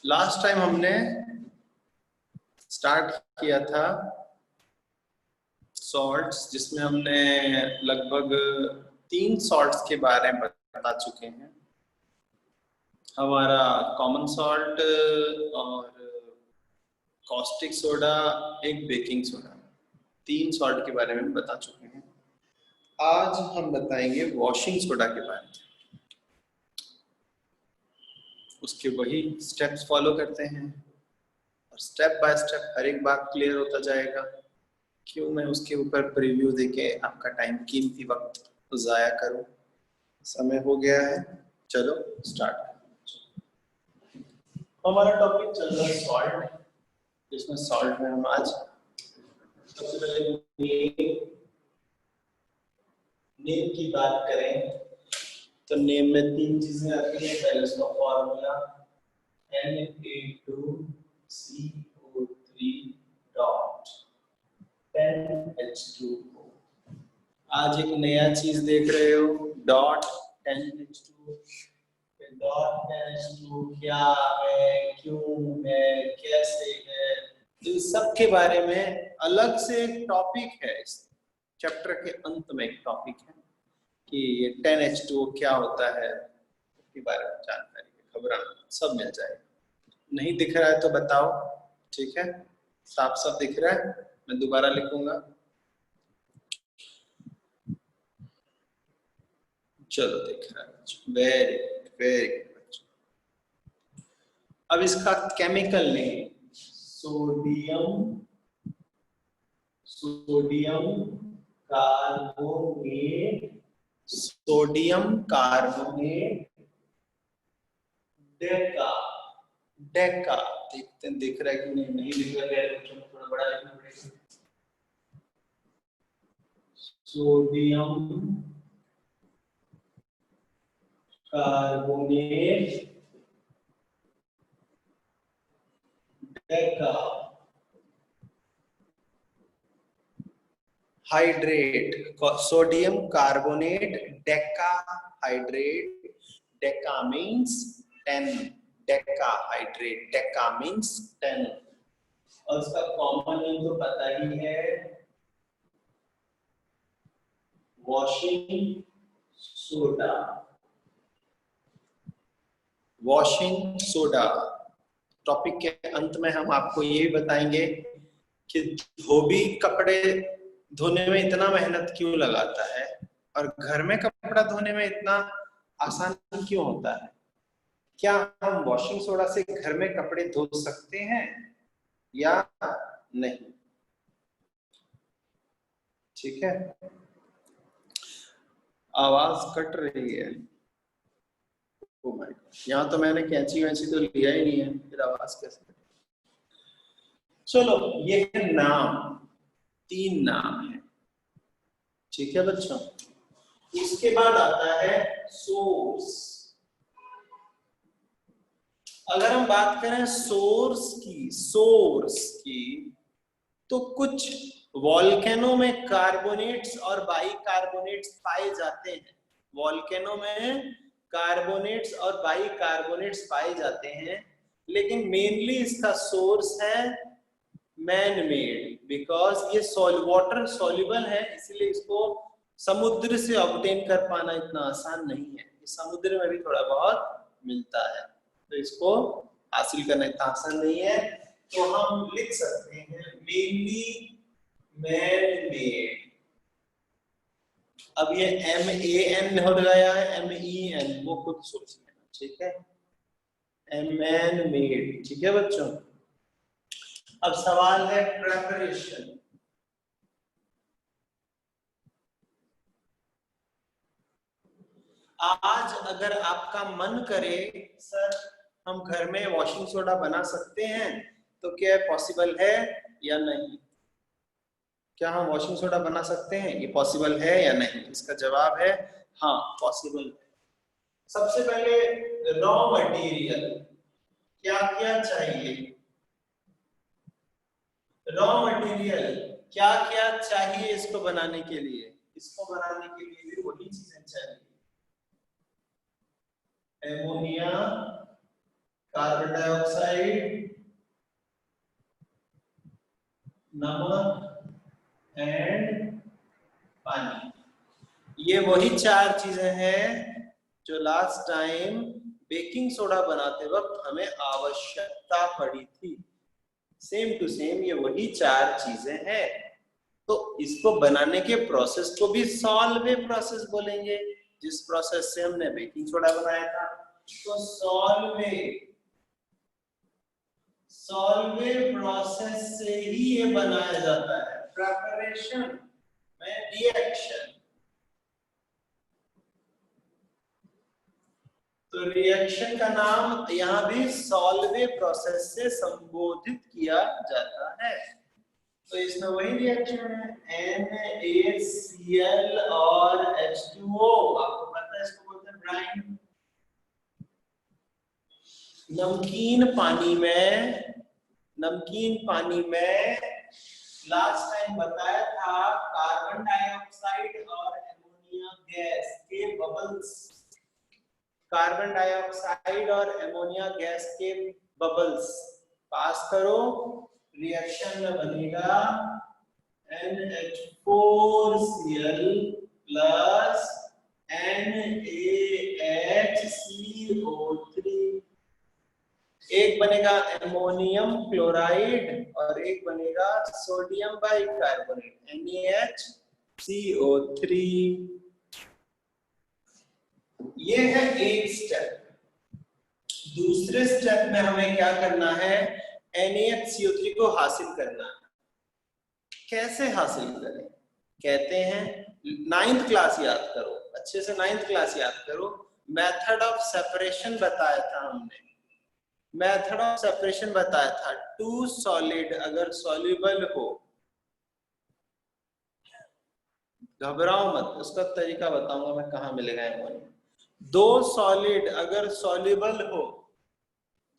Last time हमने start किया था सॉल्ट्स, जिसमें हमने लगभग 3 सॉल्ट्स के बारे में बता चुके हैं। हमारा कॉमन सॉल्ट और कॉस्टिक सोडा, एक बेकिंग सोडा, 3 सॉल्ट के बारे में बता चुके हैं। आज हम बताएंगे वॉशिंग सोडा के बारे में। उसके वही स्टेप्स फॉलो करते हैं और स्टेप बाय स्टेप हर एक बात क्लियर होता जाएगा। क्यों मैं उसके ऊपर प्रीव्यू देके आपका टाइम, कीमती वक्त ज़ाया करूं। समय हो गया है, चलो स्टार्ट। हमारा टॉपिक चल रहा है सॉल्ट, जिसमें सॉल्ट में हम आज सबसे पहले नेम की बात करें तो नेम में 3 चीजें आती हैं। पहले उसका फॉर्मूला Na2CO3.10H2O। आज एक नया चीज देख रहे हो, डॉट 10H2O। डॉट 10H2O क्या है, क्यों है, कैसे है, तो इस सब के बारे में अलग से एक टॉपिक है। इस चैप्टर के अंत में एक टॉपिक है कि ये 10H2O क्या होता है, उसके बारे में जानकारी, खबर सब मिल जाएगा। नहीं दिख रहा है तो बताओ, ठीक है? साफ साफ दिख रहा है? मैं दोबारा लिखूंगा। चलो दिख रहा है, वेरी वेरी गुड। अब इसका chemical name sodium carbonate Deka. देखते हैं दिख रहा है कि नहीं दिख रहा है, थोड़ा बड़ा लिखना पड़ेगा। Sodium carbonate Deka hydrate. Sodium carbonate Deka hydrate. Deka means 10। Deka hydrate, Deka means 10। और उसका कॉमन नेम तो पता ही है, washing soda. Washing soda. Topic के अंत में हम आपको ये भी बताएंगे कि धोबी कपड़े धोने में इतना मेहनत क्यों लगाता है और घर में कपड़ा धोने में इतना आसान क्यों होता है। क्या हम वॉशिंग सोडा से घर में कपड़े धो सकते हैं या नहीं? ठीक है, आवाज कट रही है। ओ माय गॉड, यहाँ तो मैंने कैंची वैंची तो लिया ही नहीं है, फिर आवाज कैसे? चलो, ये है नाम, 3 नाम है, ठीक है बच्चों। उसके बाद आता है सोर्स। अगर हम बात करें सोर्स की तो कुछ वॉल्केनो में कार्बोनेट्स और बाइकार्बोनेट्स पाए जाते हैं। वॉल्केनो में कार्बोनेट्स और बाइकार्बोनेट्स पाए जाते हैं, लेकिन मेनली इसका सोर्स है मैन मेड, बिकॉज ये वाटर सॉल्युबल है, इसलिए इसको समुद्र से ऑब्टेन कर पाना इतना आसान नहीं है। ये समुद्र में भी थोड़ा बहुत मिलता है, तो इसको हासिल करना इतना आसान नहीं है। तो हम लिख सकते हैं मेनली मैन मेड। अब ये MAN हो गया है, MEN, वो खुद सोच लेना, ठीक है? मैन मेड, ठीक है बच्चों। अब सवाल है प्रेपरेशन। आज अगर आपका मन करे सर हम घर में वॉशिंग सोडा बना सकते हैं, तो क्या पॉसिबल है या नहीं? क्या हम वॉशिंग सोडा बना सकते हैं? ये पॉसिबल है या नहीं? इसका जवाब है हाँ, पॉसिबल है। सबसे पहले रॉ मटेरियल क्या क्या चाहिए? रॉ मटेरियल क्या क्या चाहिए इसको बनाने के लिए? इसको बनाने के लिए भी वही चीजें चाहिए, एमोनिया, कार्बन डाइऑक्साइड, नमक एंड पानी। ये वही चार चीजें हैं जो लास्ट टाइम बेकिंग सोडा बनाते वक्त हमें आवश्यकता पड़ी थी। सेम टू सेम ये वही चार चीजें हैं। तो इसको बनाने के प्रोसेस को भी सॉल्वे प्रोसेस बोलेंगे, जिस प्रोसेस से हमने बेकिंग सोडा बनाया था। तो सॉल्वे प्रोसेस से ही ये बनाया जाता है। प्रिपरेशन में रिएक्शन, तो रिएक्शन का नाम यहाँ भी सॉल्वे प्रोसेस से संबोधित किया जाता है। तो इसमें वही रिएक्शन है, NaCl और H2O। आपको पता है इसको बोलते हैं ब्राइन। नमकीन पानी में लास्ट टाइम बताया था कार्बन डाइऑक्साइड और एमोनिया गैस के बबल्स। कार्बन डाइऑक्साइड और एमोनिया गैस के बबल्स पास करो, रिएक्शन में बनेगा NH4Cl प्लस NaHCO3। एक बनेगा एमोनियम क्लोराइड और एक बनेगा सोडियम बाइकार्बोनेट NaHCO3। ये है एक स्टेप। दूसरे स्टेप में हमें क्या करना है, NaHCO3 को हासिल करना है। कैसे हासिल करें? कहते हैं 9th क्लास याद करो, अच्छे से 9th क्लास याद करो। मेथड ऑफ सेपरेशन बताया था हमने। मेथड ऑफ सेपरेशन बताया था, टू सॉलिड अगर सॉल्युबल हो, घबराओ मत, उसका तरीका बताऊंगा मैं कहाँ मिलेगा एमोनियम। दो सॉलिड अगर सॉल्युबल हो,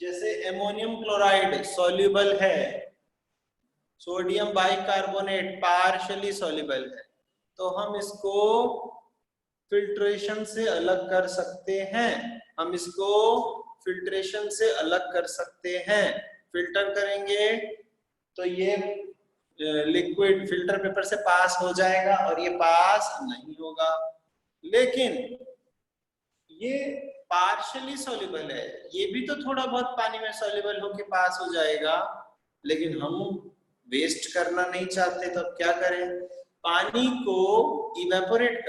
जैसे एमोनियम क्लोराइड सॉल्युबल है, सोडियम बाइकार्बोनेट पार्शियली सॉल्युबल है, तो हम इसको फिल्ट्रेशन से अलग कर सकते हैं। फिल्टर करेंगे तो ये लिक्विड फिल्टर पेपर से पास हो जाएगा और ये पास नहीं होगा। लेकिन ये पार्शियली सॉल्युबल है, ये भी तो थोड़ा बहुत पानी में सॉल्युबल होके पास हो जाएगा, लेकिन हम वेस्ट करना नहीं चाहते, तो अब क्या करें? पानी को इवेपोरेट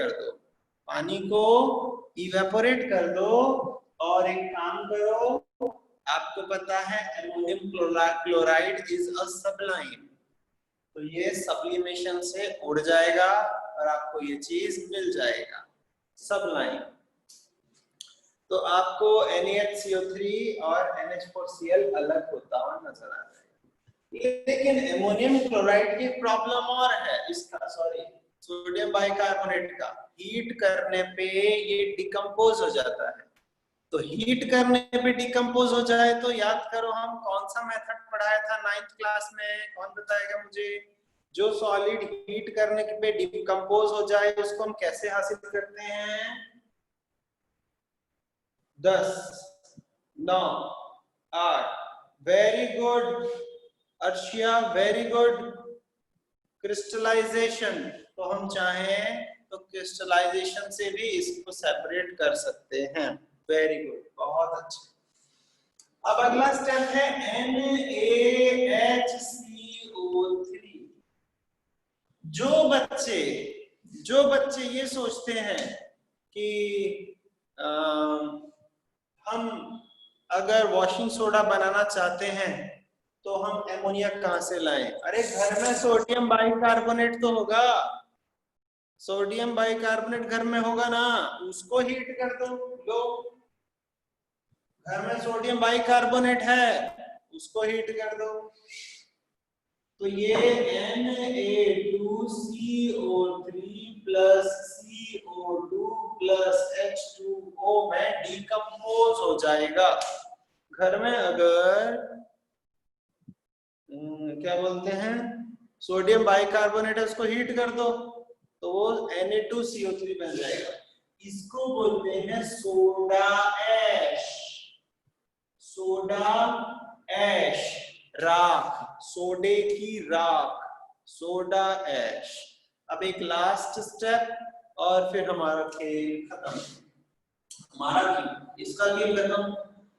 कर दो और एक काम करो, आपको पता है एमोनियम क्लोराइड इज अ सबलाइन, तो ये सब्लिमेशन से उड़ जाएगा और आपको ये चीज मिल जाएगा, सबलाइन। तो आपको NaHCO3 और NH4Cl अलग होता हुआ नजर आ रहा है। लेकिन एमोनियम क्लोराइड की प्रॉब्लम और है, इसका सोडियम बाइकार्बोनेट का हीट करने पे ये डिकम्पोज हो जाता है। तो हीट करने पे डिकम्पोज हो जाए तो याद करो हम कौन सा मेथड पढ़ाया था 9th क्लास में, कौन बताएगा मुझे? जो सॉलिड हीट करने पे डिकम्पोज हो जाए उसको हम कैसे हासिल करते हैं? 10, 9, 8। Very good Arshia, very good. Crystallization, तो हम चाहें तो क्रिस्टलाइजेशन से भी इसको सेपरेट कर सकते हैं। वेरी गुड, बहुत अच्छा। अब अगला स्टेप है NaHCO3। जो बच्चे ये सोचते हैं कि हम अगर वॉशिंग सोडा बनाना चाहते हैं तो हम एमोनिया कहां से लाएं? अरे घर में सोडियम बाइकार्बोनेट तो होगा, सोडियम बाइकार्बोनेट घर में होगा ना, उसको हीट कर दो। लो, घर में सोडियम बाइकार्बोनेट है, उसको हीट कर दो, तो ये Na2CO3 plus CO2 plus H2O में डिकम्पोज हो जाएगा। घर में अगर क्या बोलते हैं सोडियम बाइकार्बोनेट है, उसको हीट कर दो तो वो Na2CO3 बन जाएगा। इसको बोलते हैं सोडा ऐश। सोडा ऐश, राख, सोडे की राख, सोडा ऐश। अब एक लास्ट स्टेप और फिर हमारा खेल खत्म। हमारा खेल, इसका खेल खत्म।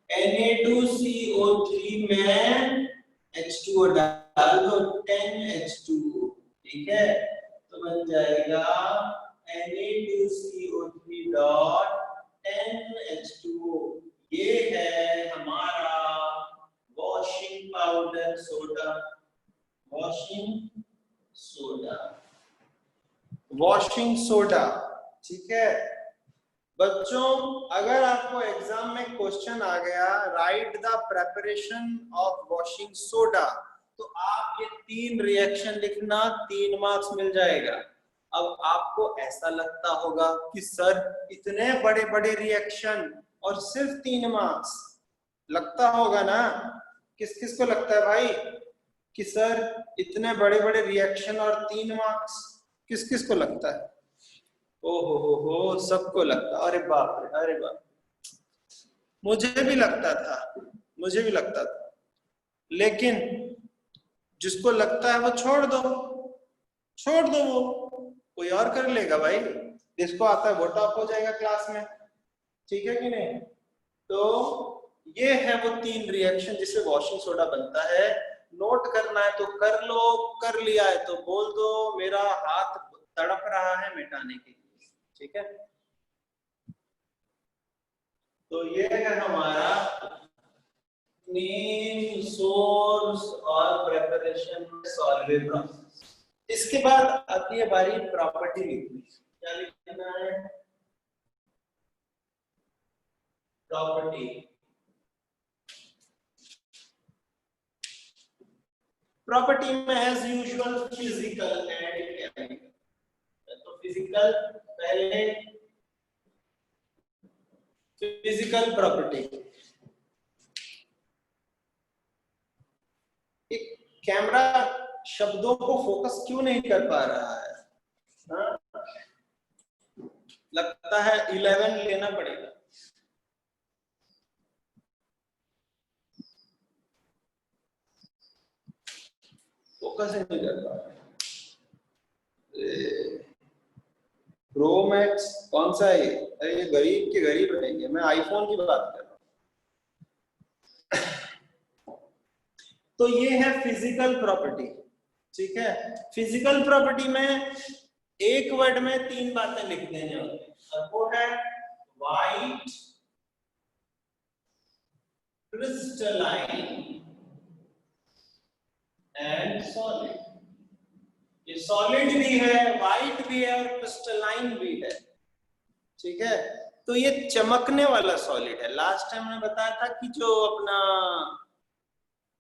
Na2CO3 में H2O डाल दो, 10H2O, ठीक है? तो बन जाएगा Na2CO3 डॉट 10H2O। ये है हमारा washing powder soda, washing soda, washing soda, ठीक है बच्चों। अगर आपको एग्जाम में क्वेश्चन आ गया right the preparation of washing soda, तो आप ये 3 रिएक्शन लिखना, 3 मार्क्स मिल जाएगा। अब आपको ऐसा लगता होगा कि सर इतने बड़े बड़े रिएक्शन और सिर्फ 3 मार्क्स, लगता होगा ना? किस किस को लगता है भाई कि सर इतने बड़े बड़े रिएक्शन और 3 मार्क्स? किस किस को लगता है? हो, सबको लगता। अरे बाप रे, अरे बाप, मुझे भी लगता था, मुझे भी लगता था। लेकिन जिसको लगता है वो छोड़ दो, छोड़ दो, वो कोई और कर लेगा भाई। जिसको आता है वो टॉप हो जाएगा क्लास में, ठीक है कि नहीं? तो ये है वो 3 रिएक्शन जिससे वॉशिंग सोडा बनता है। नोट करना है तो कर लो, कर लिया है तो बोल दो, मेरा हाथ तड़प रहा है मिटाने के लिए, ठीक है? तो ये है हमारा नेम, सोर्स और प्रेपरेशन सॉल्वेंट प्रोसेस। इसके बाद आती है बारी प्रॉपर्टी लिखने। क्या लिखना है? प्रॉपर्टी। प्रॉपर्टी में as usual physical and chemical. तो फिजिकल पहले, फिजिकल प्रॉपर्टी। एक कैमरा शब्दों को फोकस क्यों नहीं कर पा रहा है? हाँ? लगता है 11 लेना पड़ेगा। फोकस नहीं कर पा रहा। प्रो मैक्स कौन सा है? अरे ये गरीब के गरीब रहेंगे, मैं आईफोन की बात कर रहा हूँ। तो ये है फिजिकल प्रॉपर्टी, ठीक है? फिजिकल प्रॉपर्टी में एक वर्ड में 3 बातें लिख देने होते हैं, और वो है वाइट, क्रिस्टलाइन एंड सॉलिड। ये सॉलिड भी है, वाइट भी है और क्रिस्टलाइन भी है, ठीक है? तो ये चमकने वाला सॉलिड है। लास्ट टाइम मैंने बताया था कि जो अपना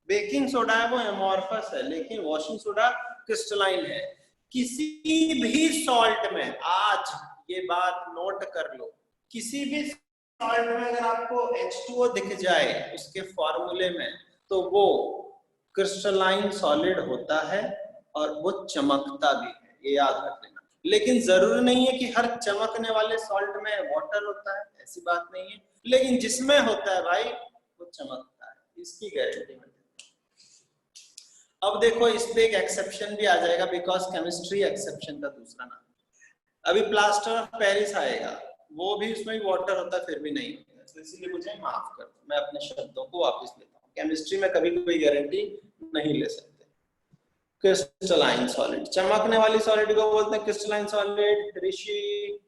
बेकिंग सोडा है वो एमोर्फस है, लेकिन वॉशिंग सोडा क्रिस्टलाइन है। किसी भी सॉल्ट में, आज ये बात नोट कर लो, किसी भी सॉल्ट में अगर आपको H2O दिख जाए उसके फॉर्मूले में, तो वो क्रिस्टलाइन सॉलिड होता है और वो चमकता भी है, ये याद रख लेना। लेकिन जरूरी नहीं है कि हर चमकने वाले सॉल्ट में वाटर होता है, ऐसी बात नहीं है। लेकिन जिसमें होता है भाई वो चमकता है, इसकी गारंटी में। अब देखो इस पे एक एक्सेप्शन भी आ जाएगा, बिकॉज केमिस्ट्री एक्सेप्शन का दूसरा नाम। अभी प्लास्टर ऑफ पेरिस आएगा, वो भी उसमें भी वाटर होता है, फिर भी नहीं होता, तो इसलिए मुझे माफ कर दो, मैं अपने शब्दों को वापस लेता हूँ। केमिस्ट्री में कभी कोई गारंटी नहीं ले सकते। क्रिस्टलाइन सॉलिड, चमकने वाली सॉलिड को बोलते हैं क्रिस्टलाइन सॉलिड, ऋषि।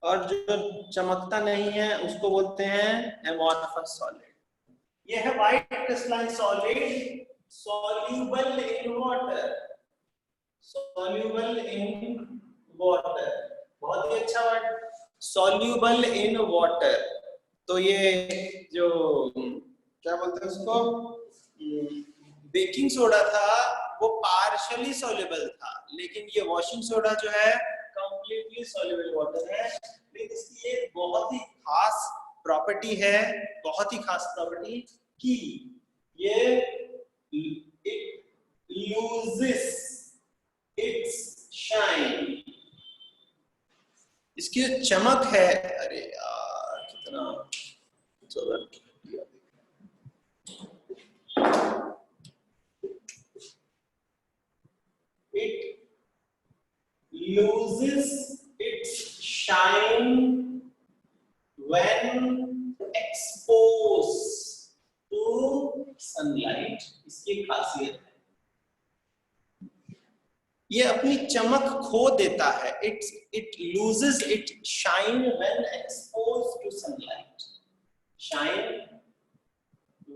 और जो चमकता नहीं है उसको बोलते हैं एमोर्फस सॉलिड। ये है white crystalline solid, soluble in water, soluble in water, बहुत ही अच्छा वर्ड, soluble in water। तो ये जो क्या बोलते हैं उसको, बेकिंग सोडा था वो पार्शियली सॉल्युबल था, लेकिन ये वॉशिंग सोडा जो है कंप्लीटली सॉल्युबल वाटर है। लेकिन इसकी एक बहुत ही खास प्रॉपर्टी है, बहुत ही खास प्रॉपर्टी कि ये it loses its shine। इसकी जो चमक है, अरे यार कितना loses its shine when exposed to sunlight। इसकी खासियत है, ये अपनी चमक खो देता है। it loses its shine when exposed to sunlight। shine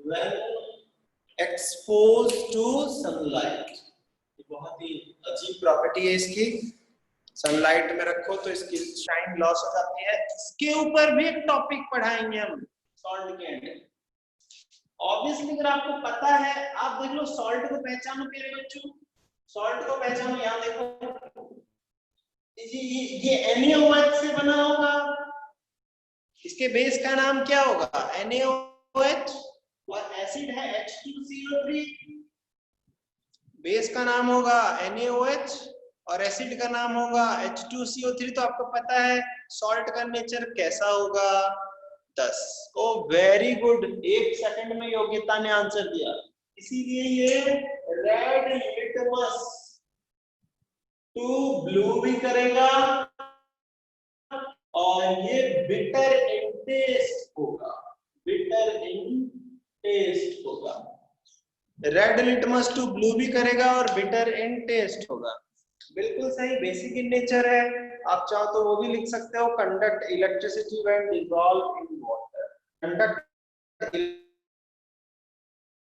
when exposed to sunlight, ये बहुत ही अजीब प्रॉपर्टी है इसकी। सनलाइट में रखो तो इसकी शाइन लॉस हो जाती है। इसके ऊपर भी एक टॉपिक पढ़ाएंगे हम सॉल्ट के अंदर। ऑब्वियसली अगर आपको पता है, आप देख लो सॉल्ट को पहचानो मेरे बच्चों, सॉल्ट को पहचानो। यहाँ देखो ये NaOH से बना होगा, इसके बेस का नाम क्या होगा? NaOH, और एसिड है H2CO3, बेस का नाम होगा NaOH और एसिड का नाम होगा H2CO3। तो आपको पता है सॉल्ट का नेचर कैसा होगा? 10। ओ वेरी गुड, 1 सेकंड में योग्यता ने आंसर दिया। इसीलिए ये रेड लिटमस टू ब्लू भी करेगा और ये बिटर इन टेस्ट होगा, बिटर इन टेस्ट होगा। रेड लिटमस टू ब्लू भी करेगा और बिटर इन टेस्ट होगा। बिल्कुल सही, बेसिक इन नेचर है। आप चाहो तो वो भी लिख सकते हो, conduct electricity when dissolve in water, conduct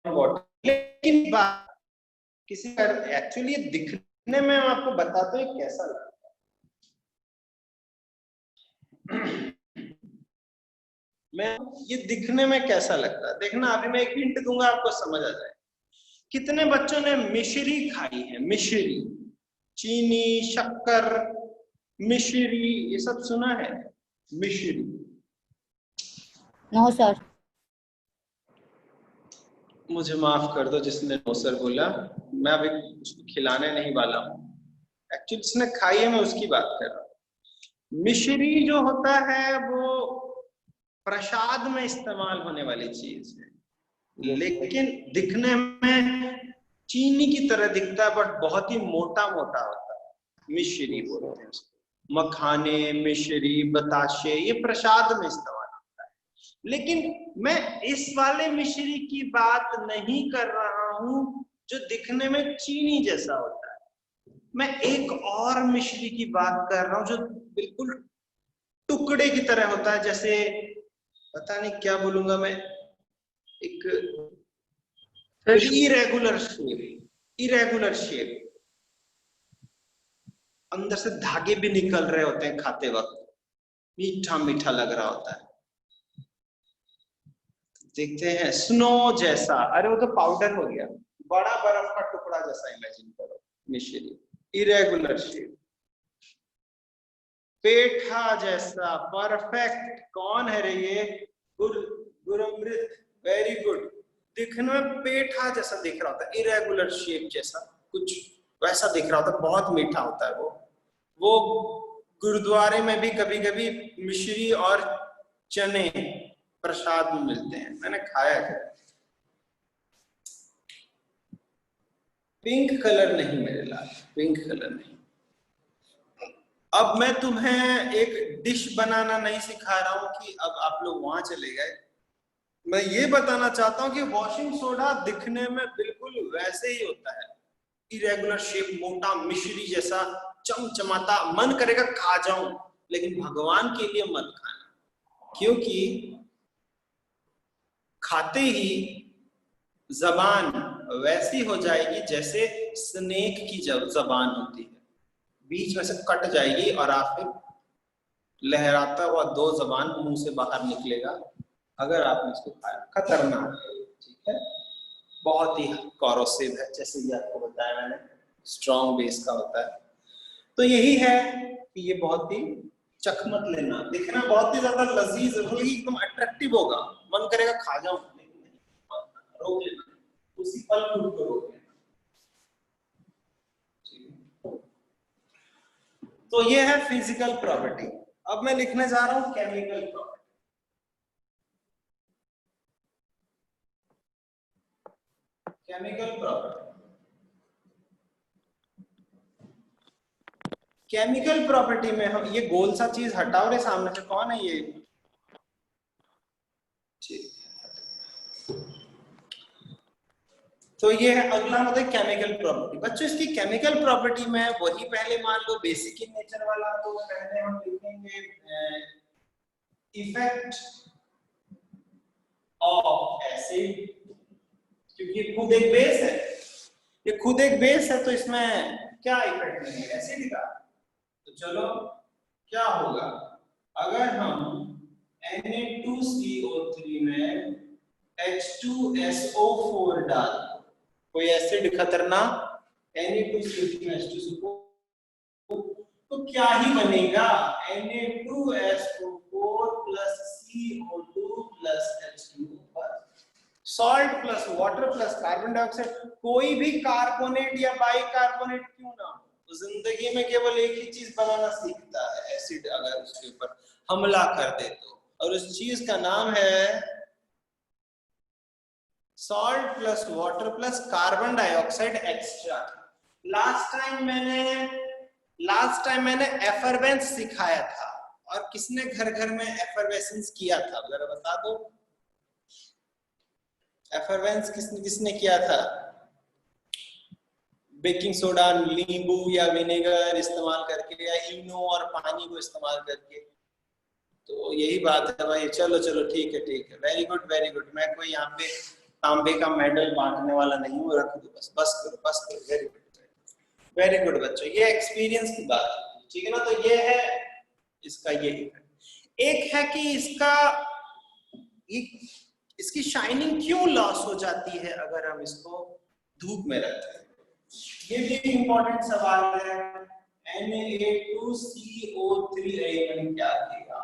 water. लेकिन बात किसी का एक्चुअली दिखने में मैं आपको बताता हूँ कैसा लगता है। मैं ये दिखने में कैसा लगता है देखना, अभी मैं एक हिंट दूंगा आपको समझ आ जाए। कितने बच्चों ने मिश्री खाई है? मिश्री, चीनी, शक्कर, मिश्री, ये सब सुना है? मिश्री? No sir. मुझे माफ कर दो जिसने नो सर बोला, मैं अभी उसको खिलाने नहीं वाला हूँ। एक्चुअली जिसने खाई है मैं उसकी बात कर रहा हूँ। मिश्री जो होता है वो प्रसाद में इस्तेमाल होने वाली चीज है, लेकिन दिखने में चीनी की तरह दिखता है, बट बहुत ही मोटा मोटा होता है। मिश्री बोलते हैं उसको। मखाने, मिश्री, बताशे, ये प्रसाद में इस्तेमाल होता है। लेकिन मैं इस वाले मिश्री की बात नहीं कर रहा हूं जो दिखने में चीनी जैसा होता है। मैं एक और मिश्री की बात कर रहा हूं जो बिल्कुल टुकड़े की तरह होता है, जैसे पता नहीं क्या बोलूंगा मैं, एक इरेगुलर शेप, इरेगुलर शेप, अंदर से धागे भी निकल रहे होते हैं खाते वक्त, मीठा मीठा लग रहा होता है। देखते हैं स्नो जैसा, अरे वो तो पाउडर हो गया, बड़ा बर्फ का टुकड़ा जैसा इमेजिन करो मिश्री, इरेगुलर शेप। पेठा जैसा, परफेक्ट। कौन है रे ये? गुरमृत, वेरी गुड। दिखने में पेठा जैसा दिख रहा होता है, इरेगुलर शेप जैसा कुछ वैसा दिख रहा होता है, बहुत मीठा होता है वो गुरुद्वारे में भी कभी कभी मिश्री और चने प्रसाद में मिलते हैं, मैंने खाया है। पिंक कलर नहीं मेरे लाल, पिंक कलर नहीं। अब मैं तुम्हें एक डिश बनाना नहीं सिखा रहा हूं कि अब आप लोग वहां चले गए। मैं ये बताना चाहता हूं कि वॉशिंग सोडा दिखने में बिल्कुल वैसे ही होता है, इरेगुलर शेप, मोटा मिश्री जैसा, चमचमाता, मन करेगा खा जाऊं, लेकिन भगवान के लिए मत खाना, क्योंकि खाते ही जबान वैसी हो जाएगी जैसे स्नेक की जबान होती है, बीच में से कट जाएगी और आप फिर लहराता हुआ 2 जबान मुंह से बाहर निकलेगा अगर आपने इसको खाया। खतरनाक है, ठीक है, बहुत ही कॉरोसिव है, जैसे कि आपको बताया मैंने, स्ट्रॉन्ग बेस का होता है। तो यही है कि ये बहुत ही चखमत लेना, दिखना बहुत ही ज्यादा लजीज, एकदम अट्रैक्टिव होगा, मन करेगा खा जाऊं, लेकिन नहीं, रोक लेना, उसी पल फूड को रोक लेना। तो ये है फिजिकल प्रॉपर्टी। अब मैं लिखने जा रहा हूं chemical property. Chemical property, chemical property में हम ये गोल सा चीज हटाओ रे सामने से, कौन है ये? ठीक, तो ये है अगला मतलब केमिकल प्रॉपर्टी। बच्चों इसकी केमिकल प्रॉपर्टी में वही पहले मान लो बेसिक इन नेचर वाला, तो पहले हम लिखेंगे इफेक्ट ऑफ एसिड, क्योंकि खुद एक बेस है, ये खुद एक बेस है, तो इसमें क्या इफेक्ट नहीं है एसिड का। तो चलो क्या होगा अगर हम Na2CO3 में H2SO4 डाल, कोई एसिड खतरनाक Na2CO3 में H2SO4, तो क्या ही बनेगा? Na2SO4 plus CO2 plus H2O, salt plus water plus carbon dioxide. कोई भी कार्बोनेट या बाइकार्बोनेट क्यों ना हो, तो जिंदगी में केवल एक ही चीज बनाना सीखता है एसिड, अगर उसके ऊपर हमला कर दे तो, और उस चीज का नाम है salt plus water plus carbon dioxide extra. Last time मैंने एफरवेंस सिखाया था, और किसने घर घर में एफरवेसेंस किया था जरा बता दो। एफरवेंस किसने किया था? बेकिंग सोडा, नींबू या विनेगर इस्तेमाल करके, या इनो और पानी को इस्तेमाल करके। तो यही बात है भाई। चलो चलो ठीक है, वेरी गुड वेरी गुड। मैं कोई यहाँ पे तांबे का मेडल बांटने वाला नहीं हूँ, रख दो बस करो। वेरी गुड बच्चों, ये एक्सपीरियंस की बात है, ठीक है ना। तो ये है इसका ये एक है कि इसकी शाइनिंग क्यों लॉस हो जाती है अगर हम इसको धूप में रखते हैं, ये भी इंपॉर्टेंट सवाल है। Na2CO3 क्या देगा?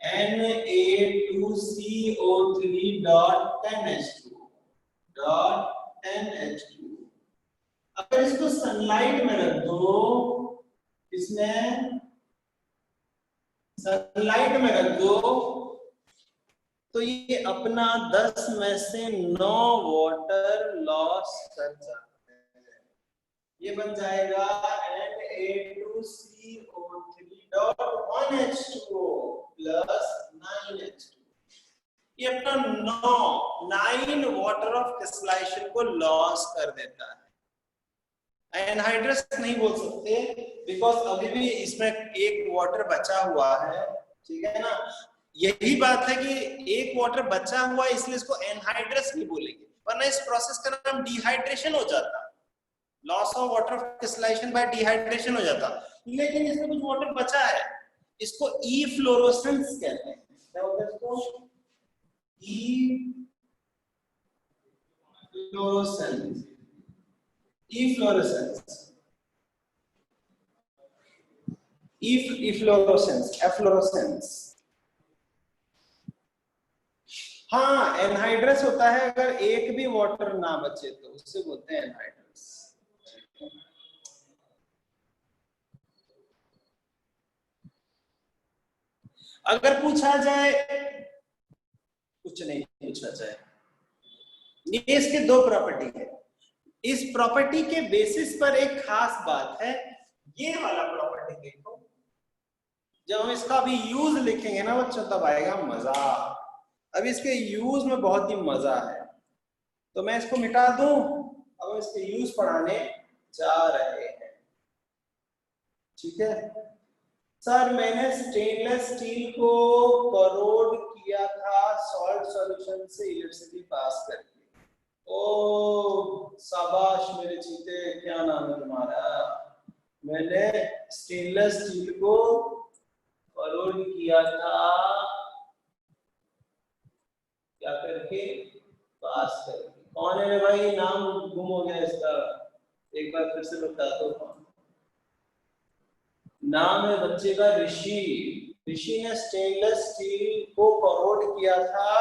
Na2CO3.10H2 अगर इसको सनलाइट में रख दो, इसमें सनलाइट में रख दो, तो ये अपना 10 में से 9 वाटर लॉस कर जाते हैं। ये बन जाएगा Na2CO3.1H2O plus 9H2। ये अपना 9 वाटर ऑफ क्रिस्टलाइजेशन को लॉस कर देता है। एनहाइड्रस नहीं बोल सकते, बिकॉज अभी भी इसमें एक वाटर बचा हुआ है, ठीक है ना। यही बात है कि एक वाटर बचा हुआ है, इसलिए इसको एनहाइड्रस नहीं बोलेंगे, वरना इस प्रोसेस का नाम डिहाइड्रेशन हो जाता, loss of water crystallization by dehydration हो जाता। लेकिन इसमें कुछ वाटर बचा है, इसको इफ्लोरोसेंस कहते हैं। क्या होता है इसको? एफ्लोरोसेंस। हाँ, एनहाइड्रस होता है अगर एक भी वाटर ना बचे तो, उससे बोलते हैं एनहाइड्रस। अगर पूछा जाए, कुछ नहीं पूछा जाए, ये इसके दो प्रॉपर्टी है। इस प्रॉपर्टी के बेसिस पर एक खास बात है, ये वाला प्रॉपर्टी देखो। जब हम इसका भी यूज लिखेंगे ना बच्चों, तब आएगा मजा। अब इसके यूज में बहुत ही मजा है, तो मैं इसको मिटा दूं। अब हम इसके यूज पढ़ाने जा रहे हैं, ठीक है। सर मैंने स्टेनलेस स्टील को करोड किया था सॉल्ट सॉल्यूशन से इलेक्ट्रिसिटी पास करके। ओ शाबाश मेरे चीते, क्या नाम है तुम्हारा? मैंने स्टेनलेस स्टील को करोड किया था क्या करके? पास करके। कौन है भाई? नाम गुम हो गया इसका, एक बार फिर से बता दो कौन। नाम है बच्चे का ऋषि। ऋषि ने स्टेनलेस स्टील को करोड किया था,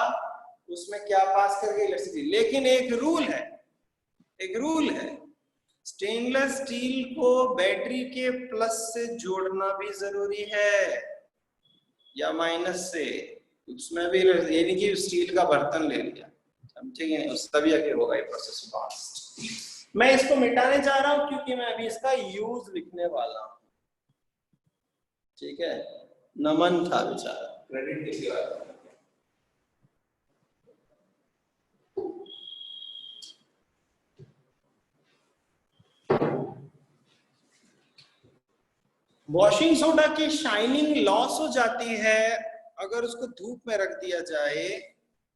उसमें क्या पास करके? इलेक्ट्रिसिटी। लेकिन एक रूल है, स्टेनलेस स्टील को बैटरी के प्लस से जोड़ना भी जरूरी है या माइनस से। उसमें भी यानी कि स्टील का बर्तन ले लिया, समझेंगे, उस तभी आगे होगा ये प्रोसेस फास्ट। मैं इसको मिटाने जा रहा हूं क्योंकि मैं अभी इसका यूज लिखने वाला हूं। ठीक है, नमन था बेचारा, क्रेडिट किसी और को। वॉशिंग सोडा की शाइनिंग लॉस हो जाती है अगर उसको धूप में रख दिया जाए,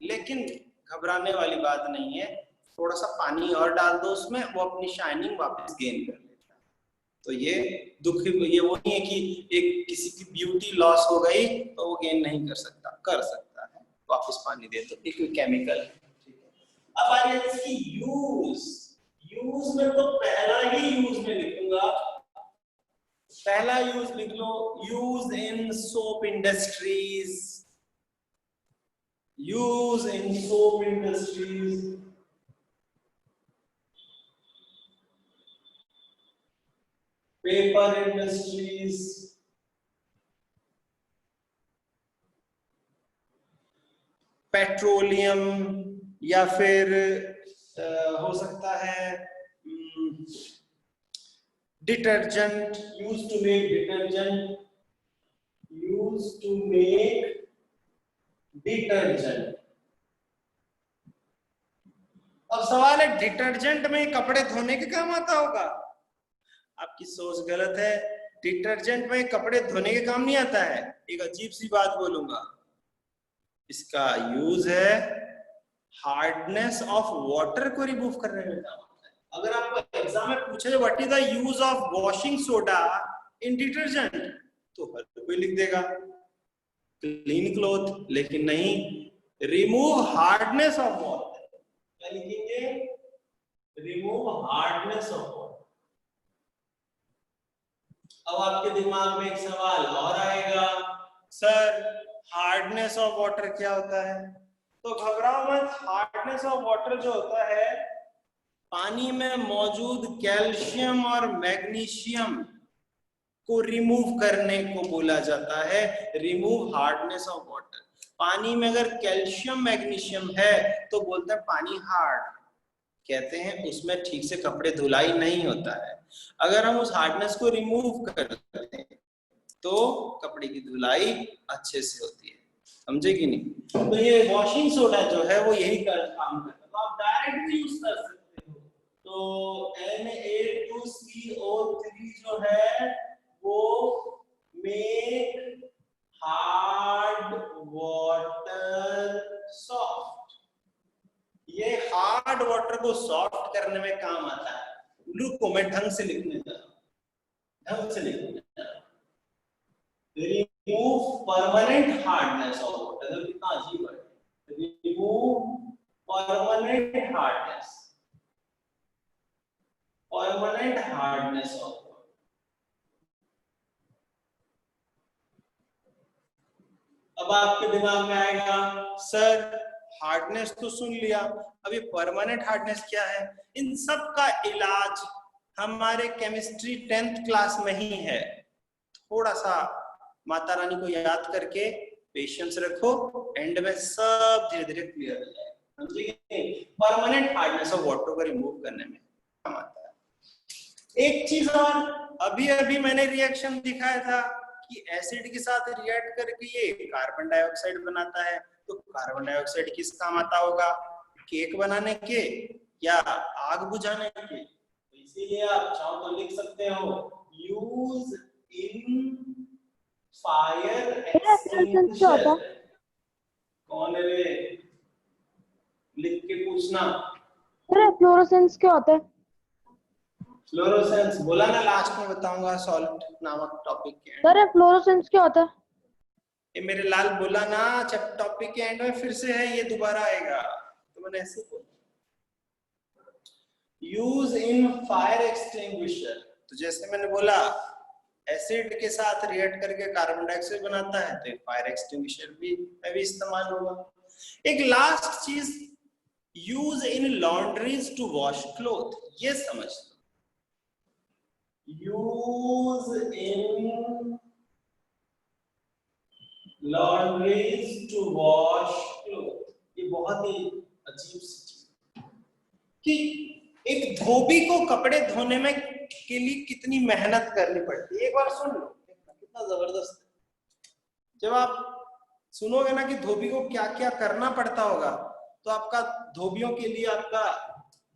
लेकिन घबराने वाली बात नहीं है, थोड़ा सा पानी और डाल दो उसमें, वो अपनी शाइनिंग वापस गेन कर लेता है। तो ये दुख, ये वो नहीं है कि एक किसी की ब्यूटी लॉस हो गई तो वो गेन नहीं कर सकता, कर सकता है, वापस पानी दे दो, एक केमिकल है। अब आ रही है इसकी यूज। यूज में तो पहला ही यूज में लिखूंगा, पहला यूज लिख लो, use in soap industries, use in soap industries, paper industries, petroleum, या फिर हो सकता है detergent, use to make detergent, use to make detergent. अब सवाल है, डिटर्जेंट में कपड़े धोने के काम आता होगा? आपकी सोच गलत है, डिटर्जेंट में कपड़े धोने के काम नहीं आता है। एक अजीब सी बात बोलूंगा, इसका यूज है हार्डनेस ऑफ वाटर को रिमूव करने में काम आता है। अगर आपको एग्जाम में पूछे what is the use of washing soda in detergent, तो हर कोई लिख देगा क्लीन क्लॉथ, लेकिन नहीं, रिमूव हार्डनेस ऑफ वाटर। क्या लिखेंगे? Remove hardness of water. अब आपके दिमाग में एक सवाल और आएगा, सर हार्डनेस ऑफ वाटर क्या होता है? तो घबराओ मत, हार्डनेस ऑफ वाटर जो होता है, पानी में मौजूद कैल्शियम और मैग्नीशियम को रिमूव करने को बोला जाता है, रिमूव हार्डनेस ऑफ वाटर। पानी में अगर कैल्शियम मैग्नीशियम है तो बोलते हैं पानी हार्ड, कहते हैं उसमें ठीक से कपड़े धुलाई नहीं होता है। अगर हम उस हार्डनेस को रिमूव कर दें तो कपड़े की धुलाई अच्छे से होती है, समझे कि नहीं? तो ये वॉशिंग सोडा जो है वो यही काम करता है, तो आप डायरेक्ट भी यूज कर सकते हो। तो Na2CO3 जो है वो मेक हार्ड वाटर सॉफ्ट, ये हार्ड वाटर को सॉफ्ट करने में काम आता है। रुको मैं ढंग से लिखने जा रहा हूं, ढंग से लिखने जा रहा हूं। Remove permanent hardness of water, कितना अजीब है, remove permanent hardness, permanent hardness of water. अब आपके दिमाग में आएगा, सर हार्डनेस तो सुन लिया, अब ये परमानेंट हार्डनेस क्या है? इन सब का इलाज हमारे केमिस्ट्री 10th क्लास में ही है। थोड़ा सा माता रानी को याद करके पेशेंस रखो, एंड में सब धीरे धीरे क्लियर हो जाएगा, समझिए? परमानेंट हार्डनेस ऑफ वाटर को रिमूव करने में काम आता है। एक चीज और, अभी अभी मैंने रिएक्शन दिखाया था कि एसिड के साथ रिएक्ट करके ये कार्बन डाइऑक्साइड बनाता है, तो कार्बन डाइऑक्साइड किस काम आता होगा? केक बनाने के या आग बुझाने के? तो इसीलिए आप चाहो तो लिख सकते हो, यूज इन फायर एक्सटिंग्विशर। कौन है रे? लिख के पूछना। अरे फ्लोरोसेंस क्या होता है? फ्लोरोसेंस बोला ना, लास्ट में बताऊंगा सॉल्ट नामक टॉपिक के एंड। अरे फ्लोरोसेंस क्या होता है? ये मेरे लाल बोला ना, जब टॉपिक के एंड में फिर से है, ये दोबारा आएगा, तो मैंने ऐसे बोला। यूज इन फायर एक्सटिंग्विशर, तो जैसे मैंने बोला एसिड के साथ रिएक्ट करके कार्बन डाइऑक्साइड बनाता है, तो फायर एक्सटिंग्विशर भी में भी इस्तेमाल होगा। एक लास्ट चीज, use in laundries to wash cloth, ये समझ लो। Use in laundries to wash cloth, ये बहुत ही अजीब सी चीज कि एक धोबी को कपड़े धोने में के लिए कितनी मेहनत करनी पड़ती है। एक बार सुन लो, कितना कितना जबरदस्त है। जब आप सुनोगे ना कि धोबी को क्या क्या करना पड़ता होगा, तो आपका धोबियों के लिए आपका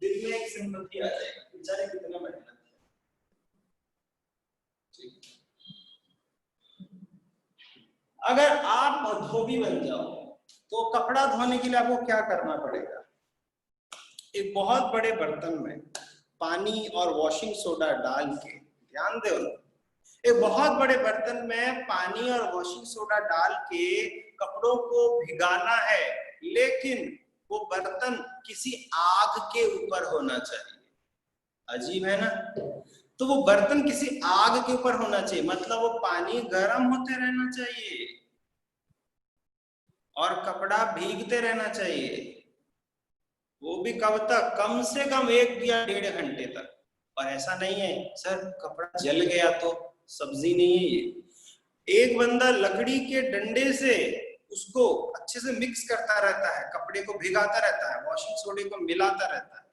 दिल में एक सिंपैथी आ जाएगा, बेचारे कितना मेहनत है। अगर आप धोबी बन जाओ तो कपड़ा धोने के लिए आपको क्या करना पड़ेगा? एक बहुत बड़े बर्तन में पानी और वॉशिंग सोडा डाल के, ध्यान दो, एक बहुत बड़े बर्तन में पानी और वॉशिंग सोडा डाल के कपड़ों को भिगाना है, लेकिन वो बर्तन किसी आग के ऊपर होना चाहिए। अजीब है ना? तो वो बर्तन किसी आग के ऊपर होना चाहिए, मतलब वो पानी गर्म होते रहना चाहिए और कपड़ा भीगते रहना चाहिए। वो भी कब तक? कम से कम 1 या 1.5 घंटे तक। और ऐसा नहीं है सर कपड़ा जल गया तो, सब्जी नहीं है ये। एक बंदा लकड़ी के डंडे से उसको अच्छे से मिक्स करता रहता है, कपड़े को भिगाता रहता है, वॉशिंग सोडे को मिलाता रहता है।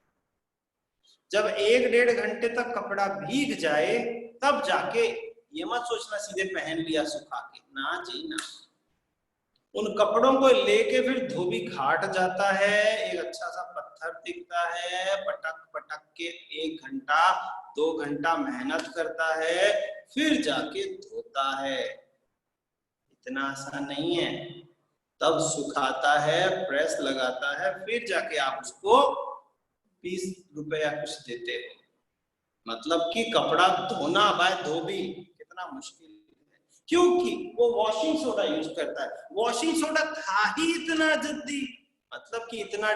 जब 1-1.5 घंटे तक कपड़ा भीग जाए तब जाके, ये मत सोचना सीधे पहन लिया सुखा के, ना जी ना। उन कपड़ों को लेके फिर धोबी घाट जाता है, एक अच्छा सा पत्थर दिखता है, पटक पटक के 1 घंटा 2 घंटा मेहनत करता है, फिर जाके धोता है। इतना आसान नहीं है। तब सुखाता है, प्रेस लगाता है, फिर जाके आप उसको 20 रुपए या कुछ देते हो। मतलब कि कपड़ा धोना बाय धोबी कितना मुश्किल है, क्योंकि वो वॉशिंग सोडा यूज करता है। वॉशिंग सोडा था ही इतना जल्दी, मतलब कि इतना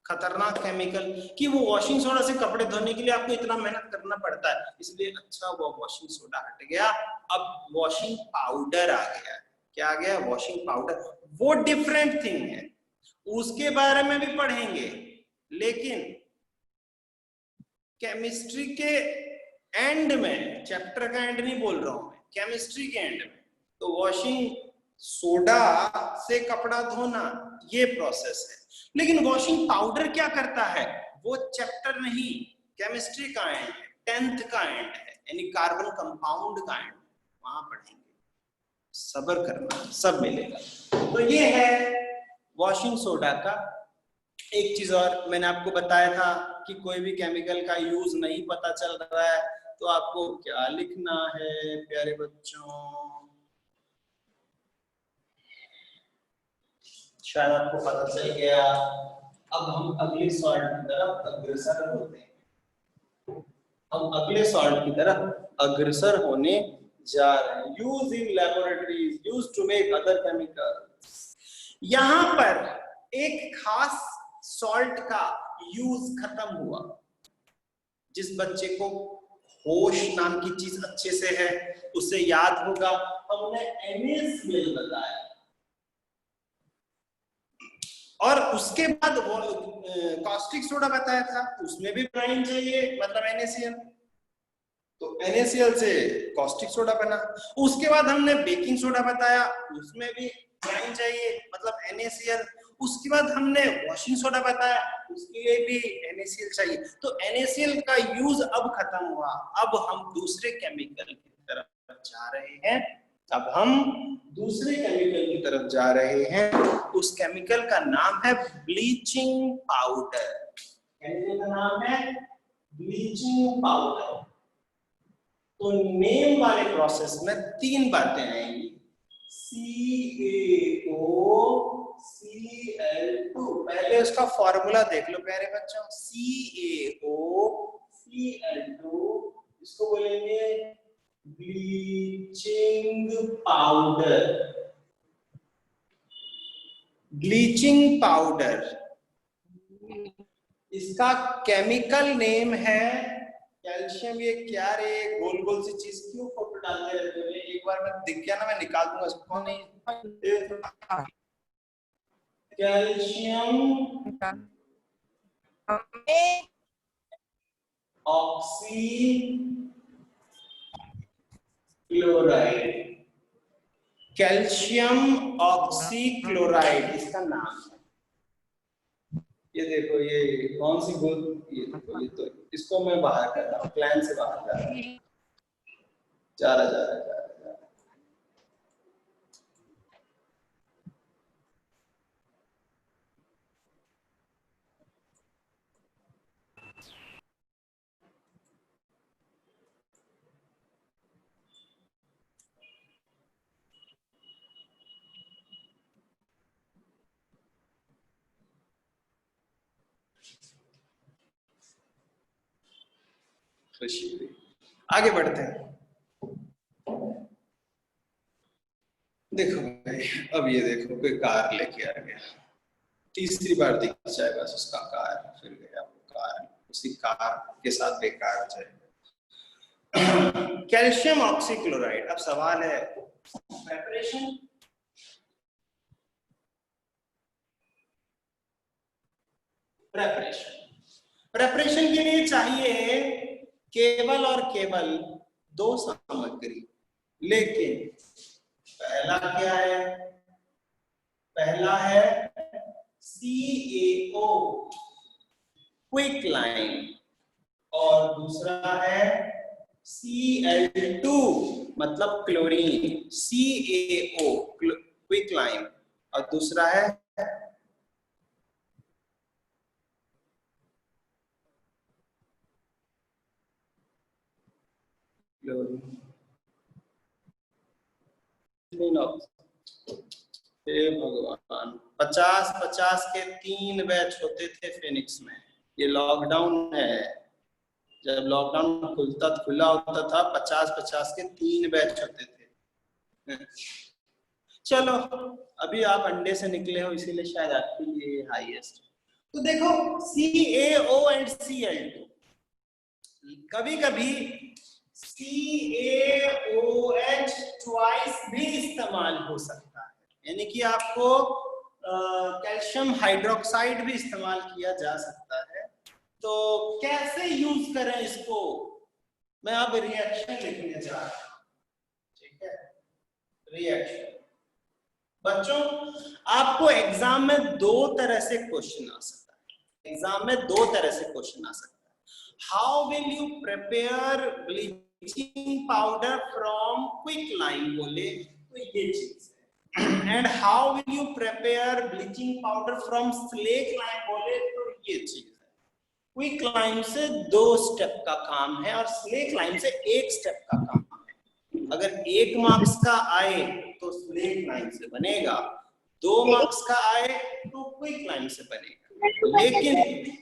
खतरनाक केमिकल कि वो वॉशिंग सोडा से कपड़े धोने के लिए आपको इतना मेहनत करना पड़ता है। इसलिए अच्छा वो वॉशिंग सोडा हट गया, अब वॉशिंग पाउडर आ गया। क्या आ गया? Washing powder. वो डिफरेंट थिंग है, उसके बारे में भी पढ़ेंगे, लेकिन केमिस्ट्री के एंड में, चैप्टर का एंड नहीं बोल रहा हूं मैं, केमिस्ट्री के एंड में, तो वॉशिंग सोडा से कपड़ा धोना ये प्रोसेस है। लेकिन वॉशिंग पाउडर क्या करता है वो चैप्टर नहीं, केमिस्ट्री का एंड है, 10th का एंड है, यानी कार्बन कंपाउंड का एंड, वहां पढ़ेंगे। सब्र करना, सब मिलेगा। तो ये है वॉशिंग सोडा का। एक चीज और मैंने आपको बताया था कि कोई भी केमिकल का यूज नहीं पता चल रहा है तो आपको क्या लिखना है प्यारे बच्चों? शायद आपको पता चल गया। अब हम अगले सॉल्ट की तरफ अग्रसर होते हैं। हम अगले सॉल्ट की तरफ अग्रसर होने जा रहे हैं। Use in laboratories, use to make other chemicals. यहां पर एक खास सॉल्ट का यूज खत्म हुआ। जिस बच्चे को होश नाम की चीज अच्छे से है उसे याद होगा, हमने NaCl बताया और उसके बाद कास्टिक सोडा बताया था, उसमें भी ब्राइन चाहिए, मतलब NaCl। तो NaCl से कास्टिक सोडा बना। उसके बाद हमने बेकिंग सोडा बताया, उसमें भी ब्राइन चाहिए, मतलब NaCl। उसके बाद हमने वॉशिंग सोडा बताया, उसके लिए भी NaCl चाहिए। तो NaCl का यूज अब खत्म हुआ, अब हम दूसरे केमिकल की तरफ जा रहे हैं। अब हम दूसरे केमिकल की तरफ जा रहे हैं। उस केमिकल का नाम है ब्लीचिंग पाउडर। केमिकल का नाम है ब्लीचिंग पाउडर। तो नेम वाले प्रोसेस में 3 बातें आएंगी, CaO Cl2। पहले उसका फॉर्मूला देख लो प्यारे बच्चों, CaO Cl2, इसको बोलेंगे ब्लीचिंग पाउडर। ब्लीचिंग पाउडर, इसका केमिकल नेम है कैल्शियम। ये क्या रे, गोल गोल सी चीज क्यों फोटो डालते रहते हो? एक बार मैं दिख गया ना, मैं निकाल दूंगा इसको। नहीं, calcium oxy chloride. Calcium oxy chloride इसका नाम है। ये देखो, ये कौन सी गोल, ये देखो, ये तो इसको मैं बाहर कर रहा हूँ, प्लान से बाहर जा रहा है, जा रहा। खुशी हुई। आगे बढ़ते हैं। देखो भाई, अब ये देखो कोई कार लेके आ गया, तीसरी बार दिख जाए बस उसका कार, फिर गया वो कार, उसी कार के साथ बेकार जाए। Calcium oxychloride. अब सवाल है प्रेपरेशन। प्रेपरेशन के लिए चाहिए केवल और केवल दो सामग्री, लेकिन पहला क्या है? पहला है CaO क्विक लाइम, और दूसरा है Cl2 मतलब क्लोरीन। CaO क्विक लाइम, और दूसरा है क्लोरीन। हे भगवान, 50-50 के 3 बैच होते थे फिनिक्स में। ये लॉकडाउन है, जब लॉकडाउन खुला होता था 50-50 के 3 बैच होते थे। चलो, अभी आप अंडे से निकले हो इसीलिए शायद आपके लिए हाईएस्ट। तो देखो CaO एंड Cl2, कभी कभी CaOH ट्वाइस भी इस्तेमाल हो सकता है, यानी कि आपको कैल्शियम हाइड्रोक्साइड भी इस्तेमाल किया जा सकता है। तो कैसे यूज करें इसको, मैं अब रिएक्शन लिखने जा रहा हूं। ठीक है, रिएक्शन। बच्चों, आपको एग्जाम में दो तरह से क्वेश्चन आ सकता है। एग्जाम में दो तरह से क्वेश्चन आ सकता है। How will you prepare bleaching powder from quick lime, बोले तो ये चीज है। And how will you prepare bleaching powder from slack lime, बोले तो ये चीज है। क्विक लाइम से 2 स्टेप का काम है और स्लेक लाइम से 1 स्टेप का काम है। अगर 1 मार्क्स का आए तो स्लेक लाइम से बनेगा, 2 मार्क्स का आए तो क्विक लाइम से बनेगा। लेकिन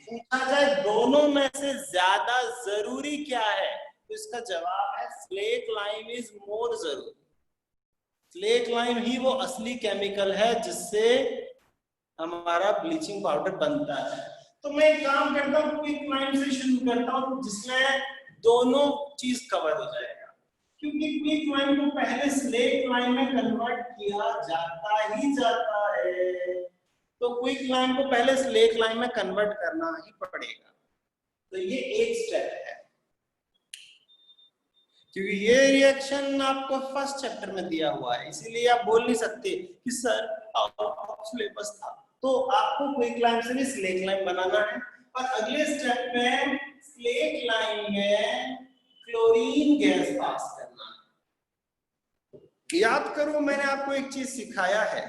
पूछा जाए दोनों में से ज्यादा जरूरी क्या है, तो इसका जवाब है स्लेक लाइम इज मोर जरूरी। स्लेक लाइम ही वो असली केमिकल है जिससे हमारा ब्लीचिंग पाउडर बनता है। तो मैं एक काम करता हूँ, क्विक लाइम से शुरू करता हूँ जिसमें दोनों चीज कवर हो जाएगा, क्योंकि क्विक लाइम को पहले स्लेक लाइम में कन्वर्ट किया जाता ही जाता है। तो क्विक लाइम को पहले स्लेक लाइम में कन्वर्ट करना ही पड़ेगा। तो ये एक स्टेप है, क्योंकि ये रिएक्शन आपको फर्स्ट चैप्टर में दिया हुआ है, इसीलिए आप बोल नहीं सकते कि सर आउट ऑफ सिलेबस था। तो आपको क्विक लाइम से भी स्लेक लाइम बनाना है, और अगले स्टेप में स्लेक लाइम में क्लोरीन गैस पास करना है। याद करो, मैंने आपको एक चीज सिखाया है,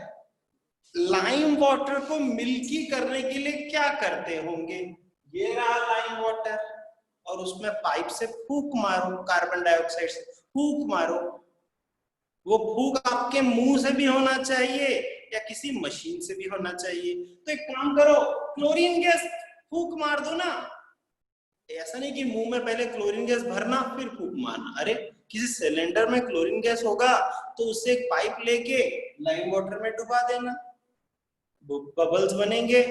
लाइम वाटर को मिल्की करने के लिए क्या करते होंगे। ये रहा लाइम वाटर, और उसमें पाइप से फूंक मारो, कार्बन डाइऑक्साइड से फूंक मारो। वो फूंक आपके मुंह से भी होना चाहिए या किसी मशीन से भी होना चाहिए। तो एक काम करो, क्लोरीन गैस फूंक मार दो ना। ऐसा नहीं कि मुंह में पहले क्लोरीन गैस भरना फिर फूंक मारना। अरे किसी सिलेंडर में क्लोरीन गैस होगा तो उससे एक पाइप लेके लाइम वाटर में डुबा देना, बबल्स बनेंगे